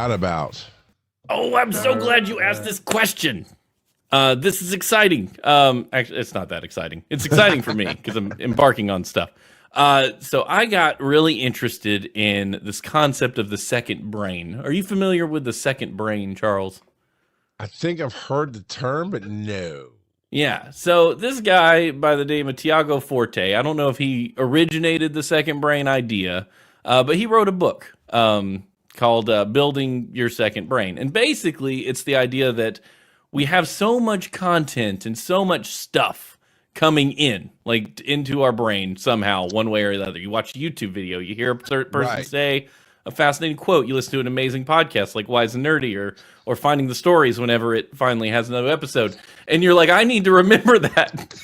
that about? Oh, I'm so glad you asked this question. This is exciting. Actually, it's not that exciting. It's exciting for me because I'm embarking on stuff. So I got really interested in this concept of the second brain. Are you familiar with the second brain, Charles? I think I've heard the term, but no. Yeah. So this guy by the name of Tiago Forte, I don't know if he originated the second brain idea, but he wrote a book called Building Your Second Brain. And basically, it's the idea that we have so much content and so much stuff coming in, like into our brain somehow, one way or the other. You watch a YouTube video, you hear a certain person say a fascinating quote, you listen to an amazing podcast like Wise and Nerdy or Finding the Stories whenever it finally has another episode. And you're like, I need to remember that.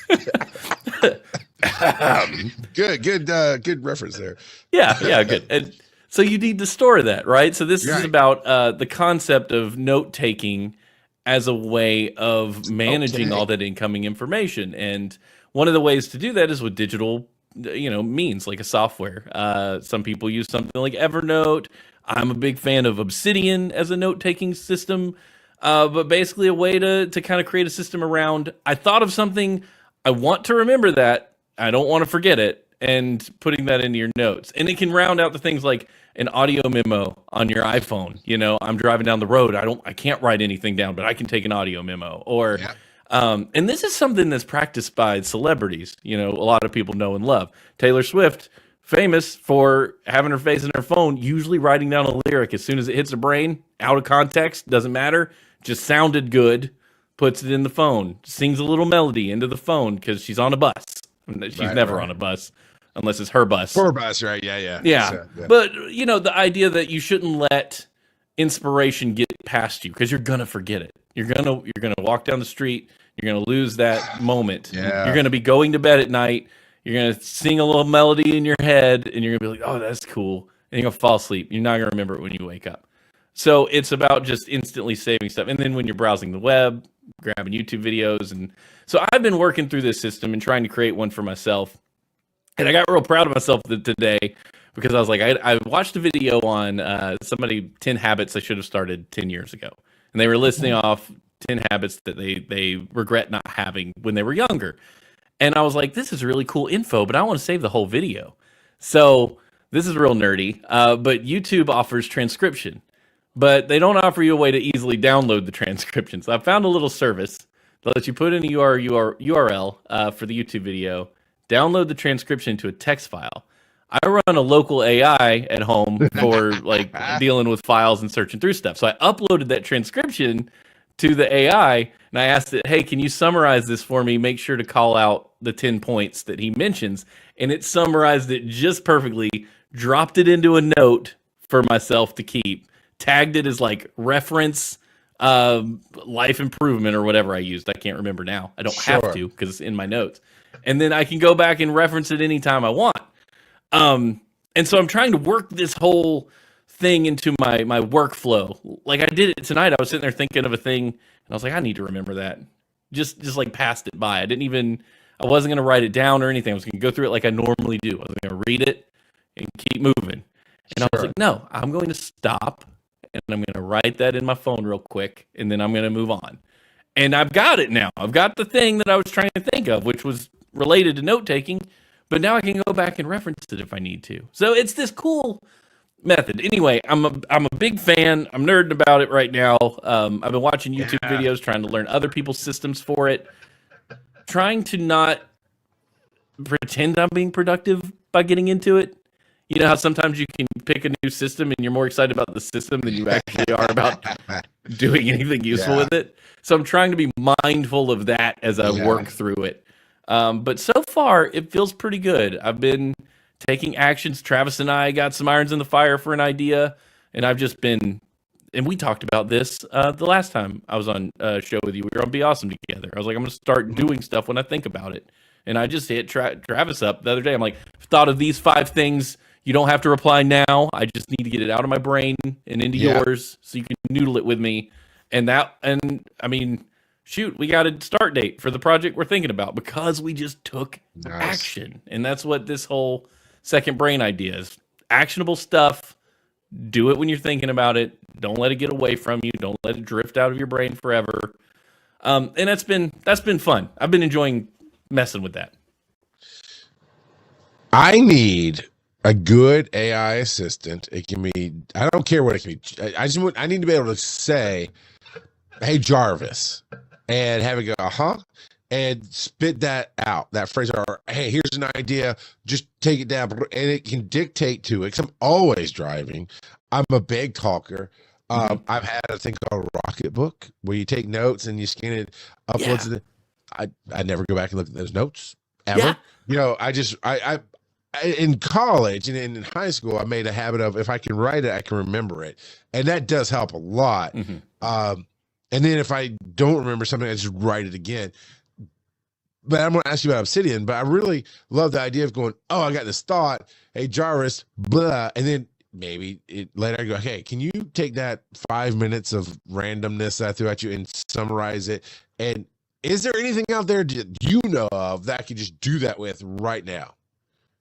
Good reference there. Yeah, good. And so you need to store that, right? So this is about the concept of note-taking as a way of managing all that incoming information. And one of the ways to do that is with digital, means like a software. Some people use something like Evernote. I'm a big fan of Obsidian as a note-taking system. But basically a way to kind of create a system around, I thought of something, I want to remember that, I don't want to forget it, and putting that into your notes. And it can round out the things like an audio memo on your iPhone. I'm driving down the road. I can't write anything down, but I can take an audio memo. Or, and this is something that's practiced by celebrities. A lot of people know and love. Taylor Swift, famous for having her face in her phone, usually writing down a lyric as soon as it hits her brain, out of context, doesn't matter, just sounded good, puts it in the phone, sings a little melody into the phone because she's on a bus. She's never on a bus. Unless it's her bus. Her bus, right? Yeah. But, the idea that you shouldn't let inspiration get past you because you're going to forget it. You're gonna walk down the street. You're going to lose that moment. Yeah. You're going to be going to bed at night. You're going to sing a little melody in your head, and you're going to be like, oh, that's cool. And you're going to fall asleep. You're not going to remember it when you wake up. So it's about just instantly saving stuff. And then when you're browsing the web, grabbing YouTube videos. And so I've been working through this system and trying to create one for myself. And I got real proud of myself today because I was like, I watched a video on 10 habits I should have started 10 years ago. And they were listing off 10 habits that they regret not having when they were younger. And I was like, this is really cool info, but I want to save the whole video. So this is real nerdy, but YouTube offers transcription. But they don't offer you a way to easily download the transcription. So I found a little service that lets you put in a URL for the YouTube video, download the transcription to a text file. I run a local AI at home for dealing with files and searching through stuff. So I uploaded that transcription to the AI and I asked it, hey, can you summarize this for me? Make sure to call out the 10 points that he mentions. And it summarized it just perfectly, dropped it into a note for myself to keep, tagged it as reference, life improvement or whatever I used. I can't remember now. I don't have to because it's in my notes. And then I can go back and reference it anytime I want. And so I'm trying to work this whole thing into my workflow. Like I did it tonight. I was sitting there thinking of a thing and I was like, I need to remember that. Just passed it by. I wasn't going to write it down or anything. I was going to go through it like I normally do. I was going to read it and keep moving. And I was like, no, I'm going to stop and I'm going to write that in my phone real quick. And then I'm going to move on. And I've got it now. I've got the thing that I was trying to think of, which was related to note-taking, but now I can go back and reference it if I need to. So it's this cool method. Anyway, I'm a big fan. I'm nerding about it right now. I've been watching YouTube videos, trying to learn other people's systems for it, trying to not pretend I'm being productive by getting into it. You know how sometimes you can pick a new system and you're more excited about the system than you actually are about doing anything useful with it. So I'm trying to be mindful of that as I work through it. But so far, it feels pretty good. I've been taking actions. Travis and I got some irons in the fire for an idea, and I've just been, and we talked about this the last time I was on a show with you. We were on Be Awesome together. I was like, I'm going to start doing stuff when I think about it. And I just hit Travis up the other day. I'm like, thought of these 5 things. You don't have to reply now. I just need to get it out of my brain and into yours so you can noodle it with me. And I mean, shoot, we got a start date for the project we're thinking about because we just took action. And that's what this whole second brain idea is. Actionable stuff Do it when you're thinking about it. Don't let it get away from you. Don't let it drift out of your brain forever. And that's been fun. I've been enjoying messing with that. I need a good AI assistant. It can be, I don't care what it can be. I need to be able to say, hey, Jarvis, and have it go, and spit that out, that phrase, or hey, here's an idea, just take it down, and it can dictate to it. 'Cause I'm always driving. I'm a big talker. I've had a thing called Rocketbook where you take notes and you scan it, uploads it. I never go back and look at those notes ever. Yeah. You know, I in college and in high school, I made a habit of, if I can write it, I can remember it, and that does help a lot. And then if I don't remember something, I just write it again. But I'm going to ask you about Obsidian, but I really love the idea of going, oh, I got this thought, hey, Jarvis, blah, and then maybe later I go, hey, can you take that 5 minutes of randomness that I threw at you and summarize it? And is there anything out there that you know of that I could just do that with right now?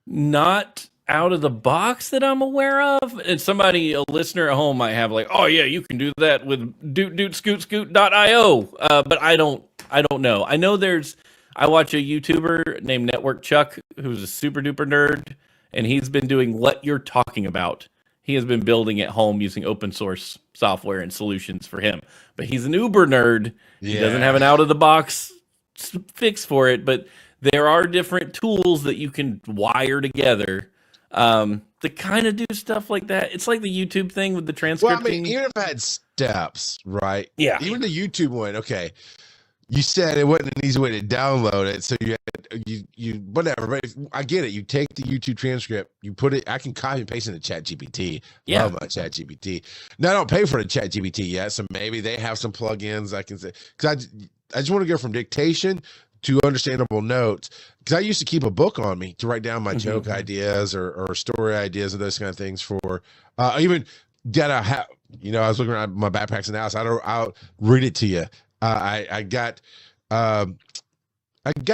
Not out of the box that I'm aware of. And somebody, a listener at home might have like, oh yeah, you can do that with doot.scoot.io. But I don't know. I know I watch a YouTuber named Network Chuck, who's a super duper nerd, and he's been doing what you're talking about. He has been building at home using open source software and solutions for him. But he's an uber nerd. He doesn't have an out of the box fix for it, but there are different tools that you can wire together to kind of do stuff like that. It's like the YouTube thing with the transcripting. Well, I mean, even if I had steps, right? Yeah. Even the YouTube one, okay. You said it wasn't an easy way to download it, so you whatever. But I get it. You take the YouTube transcript, you put it. I can copy and paste it into ChatGPT. Love my ChatGPT. Now I don't pay for the ChatGPT yet, so maybe they have some plugins I can say, because I just want to go from dictation to understandable notes, because I used to keep a book on me to write down my joke ideas or story ideas and those kind of things for even that I have. You know, I was looking around my backpacks in the house. I'll read it to you. I got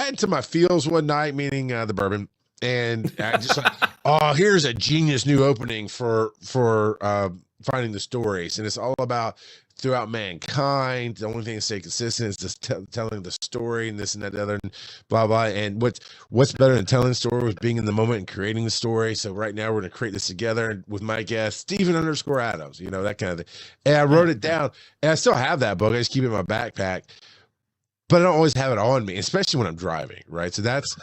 into my feels one night, meaning the bourbon, and I just like, oh, here's a genius new opening for finding the stories, and it's all about throughout mankind. The only thing to stay consistent is just telling the story and this and that, and the other, and blah blah. And what's better than telling the story was being in the moment and creating the story. So right now we're going to create this together with my guest Stephen_Adams. You know, that kind of thing. And I wrote it down, and I still have that book. I just keep it in my backpack, but I don't always have it on me, especially when I'm driving. Right. So that's.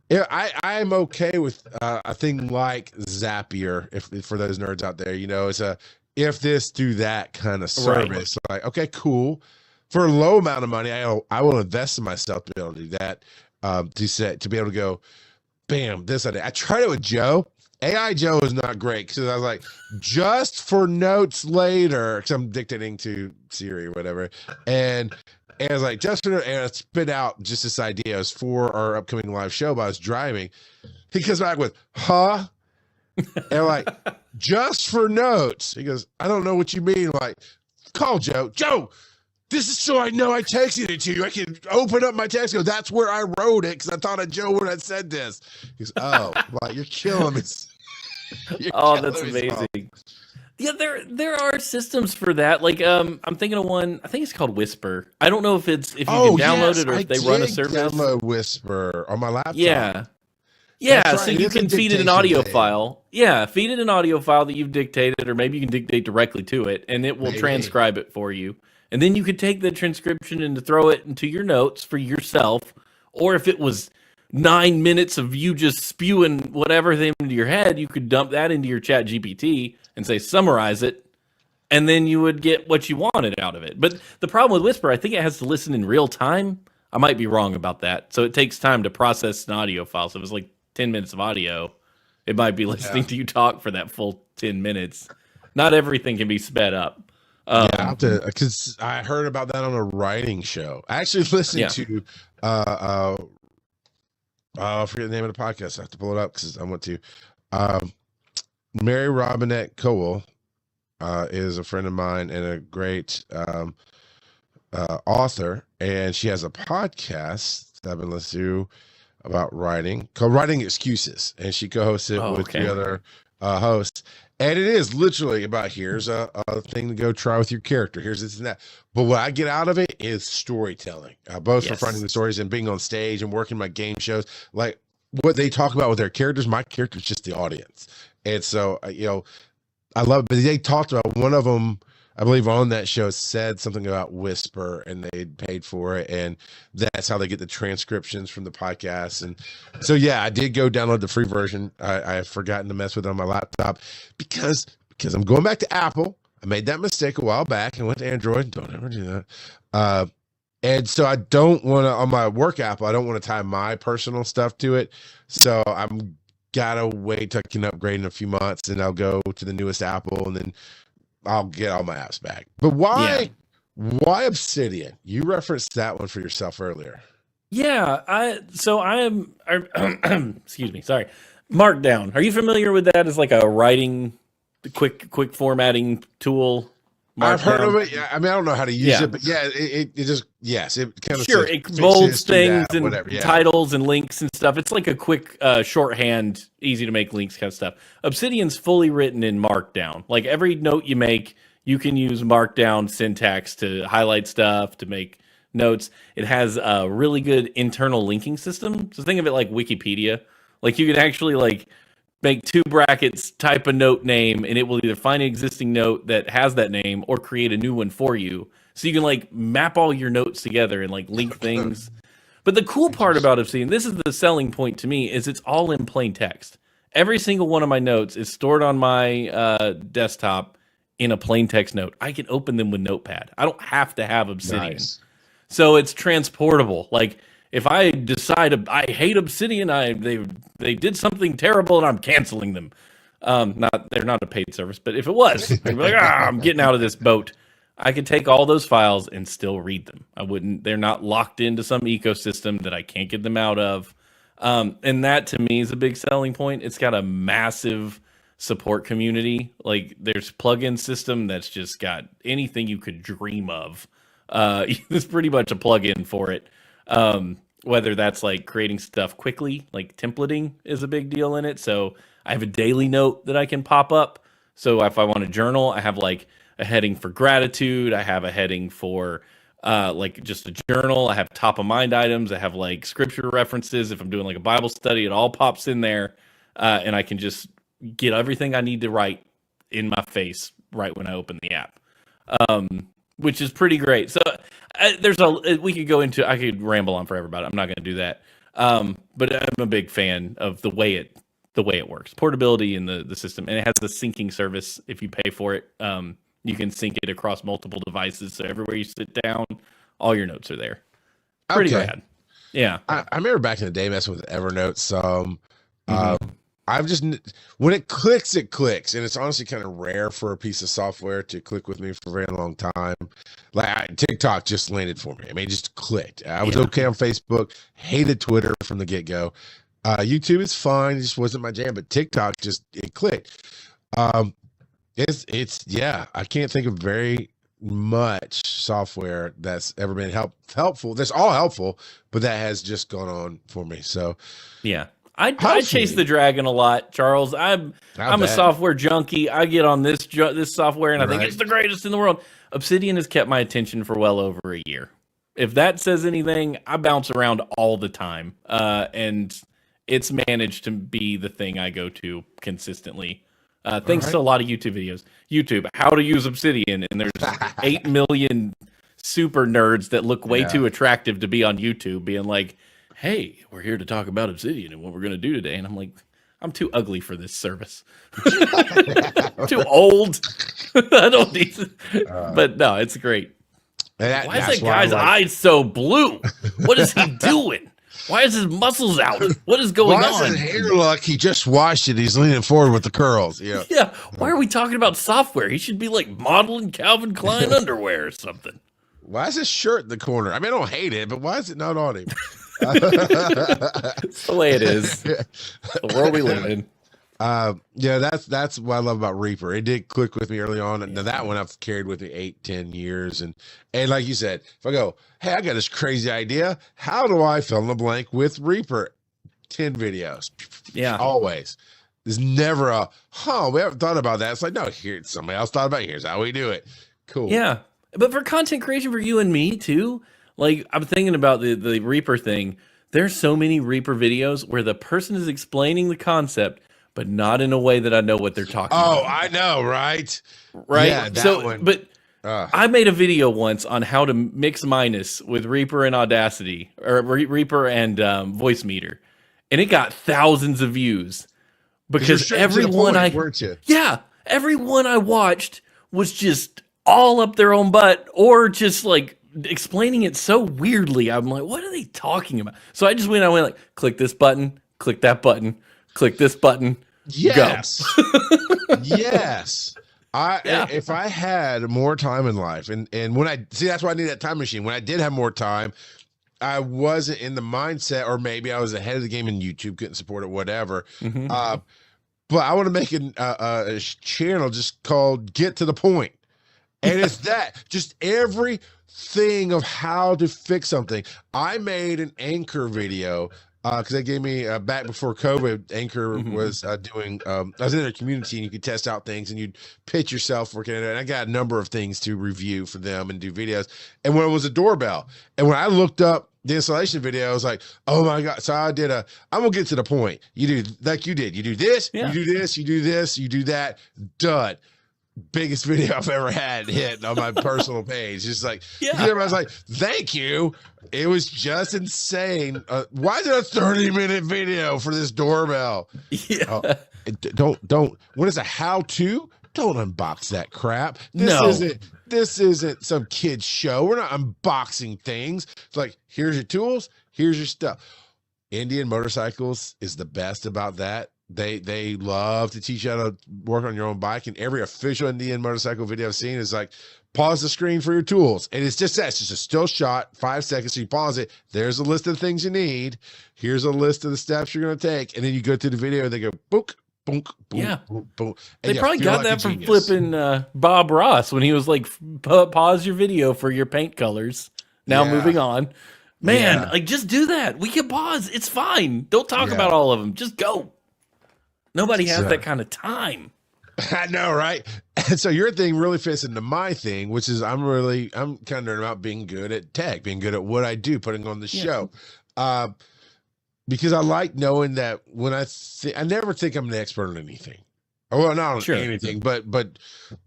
Yeah, I'm okay with a thing like Zapier. If for those nerds out there, you know, it's a if this do that kind of service. Right. Like, okay, cool. For a low amount of money, I will invest in myself to be able to do that. To be able to go, bam, this idea. I tried it with Joe. AI Joe is not great because I was like, just for notes later, because I'm dictating to Siri or whatever, and I was like, just for, and I spit out just this idea. It was for our upcoming live show, but I was driving. He comes back with, huh? And I'm like, just for notes. He goes, I don't know what you mean. I'm like, call Joe. Joe, this is so I know I texted it to you. I can open up my text and go, that's where I wrote it because I thought Joe would have said this. He goes, oh, like, you're killing me. Oh, that's amazing. Yeah, there are systems for that. Like, I'm thinking of one. I think it's called Whisper. I don't know if you can download it or if they run a service. Download Whisper on my laptop. Yeah. Right. So you can feed it an audio file. Yeah, feed it an audio file that you've dictated, or maybe you can dictate directly to it, and it will transcribe it for you. And then you could take the transcription and throw it into your notes for yourself. Or if it was 9 minutes of you just spewing whatever thing into your head, you could dump that into your Chat GPT and say, summarize it, and then you would get what you wanted out of it. But the problem with Whisper, I think it has to listen in real time. I might be wrong about that. So it takes time to process an audio file. So if it's like 10 minutes of audio, it might be listening to you talk for that full 10 minutes. Not everything can be sped up. Because I heard about that on a writing show. I actually listened to I forget the name of the podcast. I have to pull it up because I want to. Mary Robinette Cowell is a friend of mine and a great author, and she has a podcast that I've been listening to about writing called Writing Excuses, and she co-hosts it with the other hosts. And it is literally about here's a thing to go try with your character. Here's this and that. But what I get out of it is storytelling, both for finding the stories and being on stage and working my game shows. Like what they talk about with their characters, my character's just the audience. And so, I love it. But they talked about one of them, I believe on that show, said something about Whisper and they paid for it. And that's how they get the transcriptions from the podcast. And so, yeah, I did go download the free version. I have forgotten to mess with it on my laptop because I'm going back to Apple. I made that mistake a while back and went to Android. Don't ever do that. And so I don't want to, on my work Apple, I don't want to tie my personal stuff to it. So I'm gotta wait till I can upgrade in a few months and I'll go to the newest Apple and then I'll get all my apps back. But why Obsidian? You referenced that one for yourself earlier. Yeah, excuse me, sorry. Markdown. Are you familiar with that as like a writing, quick formatting tool? Markdown? I've heard of it. Yeah, I mean, I don't know how to use it, but yeah, it just, yes, it kind of sure, says, it bolds things that, and whatever, titles and links and stuff. It's like a quick shorthand, easy to make links kind of stuff. Obsidian's fully written in Markdown. Like every note you make, you can use Markdown syntax to highlight stuff, to make notes. It has a really good internal linking system. So think of it like Wikipedia. Like you can actually like make 2 brackets, type a note name, and it will either find an existing note that has that name or create a new one for you. So you can like map all your notes together and like link things. But the cool part about Obsidian, this is the selling point to me, is it's all in plain text. Every single one of my notes is stored on my desktop in a plain text note. I can open them with Notepad. I don't have to have Obsidian. Nice. So it's transportable. Like if I decide I hate Obsidian, they did something terrible and I'm canceling them. They're not a paid service, but if it was, I'd be like, I'm getting out of this boat. I could take all those files and still read them. They're not locked into some ecosystem that I can't get them out of. And that to me is a big selling point. It's got a massive support community. Like there's plugin system that's just got anything you could dream of. There's pretty much a plugin for it. Whether that's like creating stuff quickly, like templating is a big deal in it. So I have a daily note that I can pop up. So if I want to journal, I have like a heading for gratitude. I have a heading for like just a journal. I have top of mind items. I have like scripture references. If I'm doing like a Bible study, it all pops in there. And I can just get everything I need to write in my face right when I open the app. Which is pretty great. So I could ramble on forever about it. I'm not going to do that. But I'm a big fan of the way it works, portability in the system, and it has the syncing service. If you pay for it, you can sync it across multiple devices. So everywhere you sit down, all your notes are there. Pretty rad. Yeah. I remember back in the day messing with Evernote some. I've just, when it clicks, and it's honestly kind of rare for a piece of software to click with me for a very long time. Like TikTok just landed for me. I mean, it just clicked. I was okay on Facebook, hated Twitter from the get-go. YouTube is fine, it just wasn't my jam, but TikTok it clicked. I can't think of very much software that's ever been helpful. That's all helpful, but that has just gone on for me. So yeah. I chase the dragon a lot, Charles. I'm a software junkie. I get on this software and I think it's the greatest in the world. Obsidian has kept my attention for well over a year. If that says anything, I bounce around all the time, and it's managed to be the thing I go to consistently. Thanks to a lot of YouTube videos. YouTube, how to use Obsidian, and there's 8 million super nerds that look way too attractive to be on YouTube, being like, hey, we're here to talk about Obsidian and what we're going to do today. And I'm like, I'm too ugly for this service. Too old. I don't need but no, it's great. Why is that guy's eyes so blue? What is he doing? Why is his muscles out? What is going on? Why is his hair look? He just washed it. He's leaning forward with the curls. Yeah. Yeah. Why are we talking about software? He should be like modeling Calvin Klein underwear or something. Why is his shirt in the corner? I mean, I don't hate it, but why is it not on him? It's the way it is. The world we live in. That's what I love about Reaper. It did click with me early on. And that one I've carried with me 8-10 years. And like you said, if I go, hey, I got this crazy idea. How do I fill in the blank with Reaper? 10 videos. Yeah. Always. There's never we haven't thought about that. It's like, no, here, somebody else thought about it. Here's how we do it. Cool. Yeah. But for content creation for you and me too, like I'm thinking about the Reaper thing. There's so many Reaper videos where the person is explaining the concept, but not in a way that I know what they're talking about. Oh, I know, right? Right. Yeah, that so, one. but I made a video once on how to mix minus with Reaper and Audacity, or Reaper and Voice Meter, and it got thousands of views because everyone everyone I watched was just all up their own butt, or just like explaining it so weirdly. I'm like, what are they talking about? So I went like, click this button, click that button, click this button. Yes. Yes. If I had more time in life, and when that's why I need that time machine. When I did have more time, I wasn't in the mindset, or maybe I was ahead of the game and YouTube couldn't support it, whatever. Mm-hmm. But I want to make a channel just called Get to the Point. And it's that, just everything of how to fix something. I made an Anchor video because they gave me back before COVID. Anchor was doing. I was in their community, and you could test out things, and you'd pitch yourself working at it. And I got a number of things to review for them and do videos. And when it was a doorbell, and when I looked up the installation video, I was like, oh my God. So I'm gonna get to the point. You do like you did. You do this, you do this, you do this, you do that. Done. Biggest video I've ever had hit on my personal page. Just like, everybody's like, thank you. It was just insane. Why is it a 30-minute video for this doorbell? Yeah. Don't, when it's a how-to, don't unbox that crap. This isn't some kid's show. We're not unboxing things. It's like, here's your tools, here's your stuff. Indian Motorcycles is the best about that. They love to teach you how to work on your own bike, and every official Indian motorcycle video I've seen is like, pause the screen for your tools. And it's just that. It's just a still shot, 5 seconds. So you pause it. There's a list of the things you need. Here's a list of the steps you're going to take. And then you go to the video and they go, book, boom, boom, yeah. boom, boom. They probably got that from flipping Bob Ross when he was like, pause your video for your paint colors. Now moving on. Man, like just do that. We can pause. It's fine. Don't talk about all of them. Just go. Nobody has that kind of time. I know, right? And so your thing really fits into my thing, which is I'm kind of nerding about being good at tech, being good at what I do, putting on the show. Because I like knowing that when I never think I'm an expert on anything. Well, not on anything, but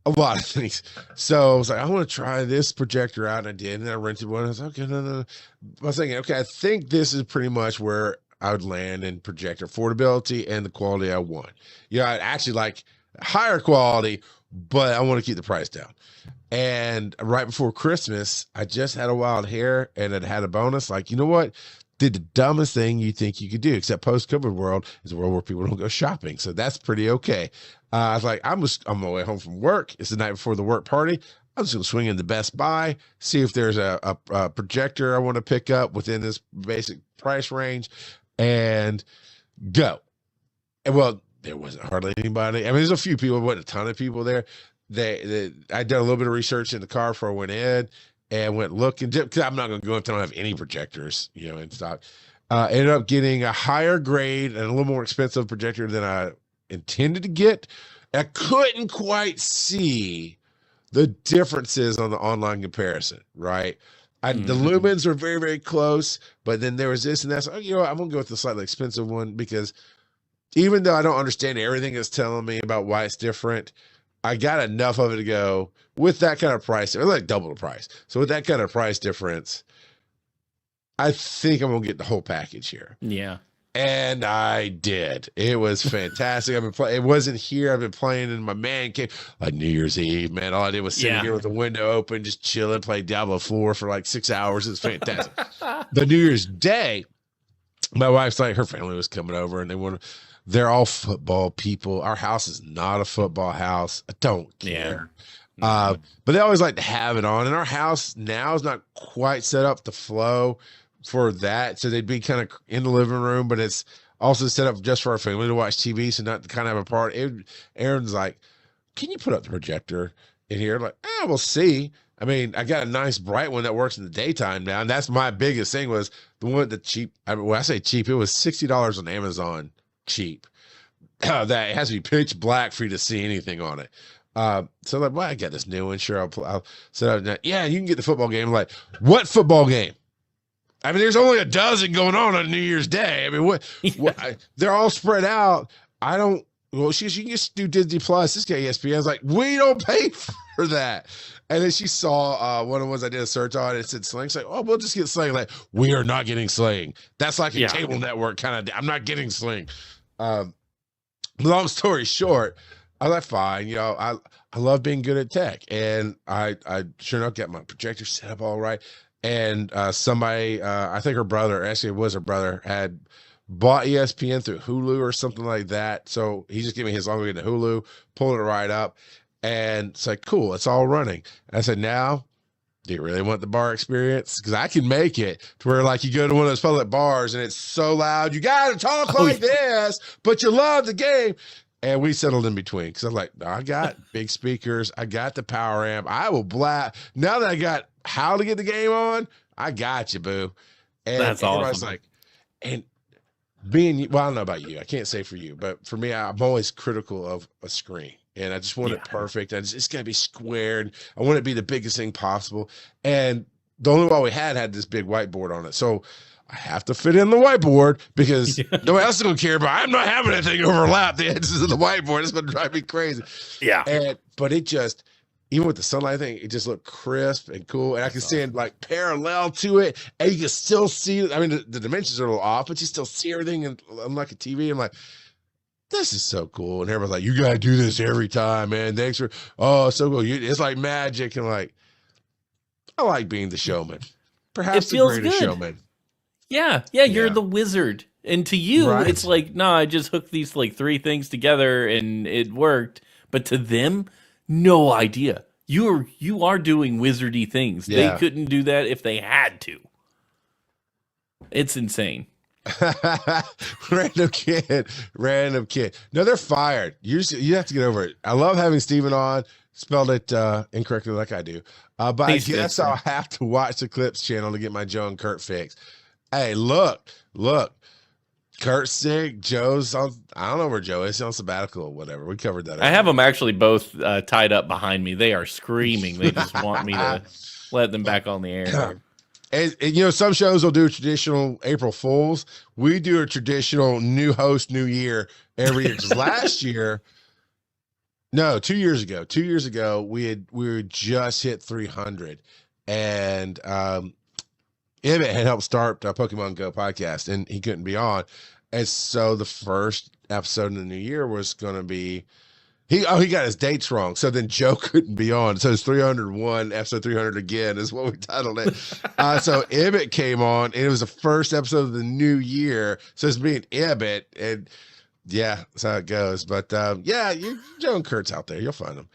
a lot of things. So I was like, I want to try this projector out, and I did, and I rented one. I was like, okay, no. I was thinking, okay, I think this is pretty much where I would land in projector affordability and the quality I want. I'd actually like higher quality, but I want to keep the price down. And right before Christmas, I just had a wild hair, and it had a bonus. Like, you know what? Did the dumbest thing you think you could do, except post-COVID world is a world where people don't go shopping. So that's pretty okay. I was like, I'm on my way home from work. It's the night before the work party. I'm just going to swing in the Best Buy, see if there's a projector I want to pick up within this basic price range, and go. And well, there wasn't hardly anybody. I mean, there's a few people, but a ton of people there. I did a little bit of research in the car before I went in and went looking, because I'm not going to go until I don't have any projectors, in stock. Ended up getting a higher grade and a little more expensive projector than I intended to get. I couldn't quite see the differences on the online comparison, right? The lumens are very, very close, but then there was this and that. So, I'm going to go with the slightly expensive one, because even though I don't understand everything it's telling me about why it's different, I got enough of it to go with that kind of price, or like double the price. So with that kind of price difference, I think I'm going to get the whole package here. Yeah. And I did. It was fantastic. I've been playing. It wasn't here. I've been playing in my man cave like New Year's Eve, man. All I did was sit here with the window open, just chilling, play Diablo 4 for like 6 hours. It's fantastic. The New Year's Day, my wife's like, her family was coming over, and they're all football people. Our house is not a football house. I don't care. But they always like to have it on. And our house now is not quite set up to flow for that. So they'd be kind of in the living room, but it's also set up just for our family to watch TV. So not to kind of have a part. Aaron's like, can you put up the projector in here? I'm like, we'll see. I mean, I got a nice bright one that works in the daytime now. And that's my biggest thing, was the one, the cheap. When I say cheap, it was $60 on Amazon cheap. that it has to be pitch black for you to see anything on it. So I'm like, well, I got this new one. Sure, I'll set up. Yeah, you can get the football game. I'm like, what football game? I mean, there's only a dozen going on New Year's Day. I mean, they're all spread out. I don't. Well, she goes, you can just do Disney Plus. This guy ESPN. I was like, we don't pay for that. And then she saw one of the ones I did a search on. It said Sling. She's like, oh, we'll just get Sling. Like, we are not getting Sling. That's like a cable network kind of. I'm not getting Sling. Long story short, I was like, fine. You know, I love being good at tech, and I sure enough got my projector set up all right. And somebody, I think her brother, actually it was her brother, had bought ESPN through Hulu or something like that. So he just gave me his login to Hulu, pulled it right up, and it's like, cool, it's all running. And I said, now, do you really want the bar experience? Because I can make it to where, like, you go to one of those public bars and it's so loud, you got to talk like this, but you love the game. And we settled in between because I'm like, no, I got big speakers. I got the power amp. I will blast. Now that I got how to get the game on, I got you, boo. And that's everybody's awesome. like, and being, well, I don't know about you. I can't say for you, but for me, I'm always critical of a screen. And I just want it perfect. It's got to be squared. I want it to be the biggest thing possible. And the only one we had this big whiteboard on it. So I have to fit in the whiteboard because nobody else is going to care, but I'm not having anything overlap the edges of the whiteboard. It's going to drive me crazy. Yeah. But it just, even with the sunlight thing, it just looked crisp and cool. And I can stand like parallel to it, and you can still see, I mean, the dimensions are a little off, but you still see everything. And unlike a TV, I'm like, this is so cool. And everyone's like, you got to do this every time, man. Thanks for, oh, so cool. It's like magic. And like, I like being the showman. Perhaps the greatest showman. Yeah, you're the wizard. And to you, it's like, no, I just hooked these like three things together and it worked. But to them, no idea. You are doing wizardy things. Yeah. They couldn't do that if they had to. It's insane. Random kid. No, they're fired. You have to get over it. I love having Steven on. Spelled it incorrectly like I do. But I guess I'll have to watch the Clips channel to get my Joe and Kurt fix. Hey, look. Kurt's sick. Joe's on, I don't know where Joe is. He's on sabbatical or whatever. We covered that. I have them actually both tied up behind me. They are screaming. They just want me to let them back on the air. And you know, some shows will do traditional April Fools. We do a traditional new host, new year every year. Because last year, no, 2 years ago, we just hit 300, and Emmett had helped start Pokemon Go podcast, and he couldn't be on, and so the first episode in the new year was going to be he got his dates wrong, so then Joe couldn't be on, so it's 301 episode 300 again is what we titled it. So Emmett came on, and it was the first episode of the new year, so it's me and Emmett, and yeah, that's how it goes. But yeah, Joe and Kurt's out there. You'll find them.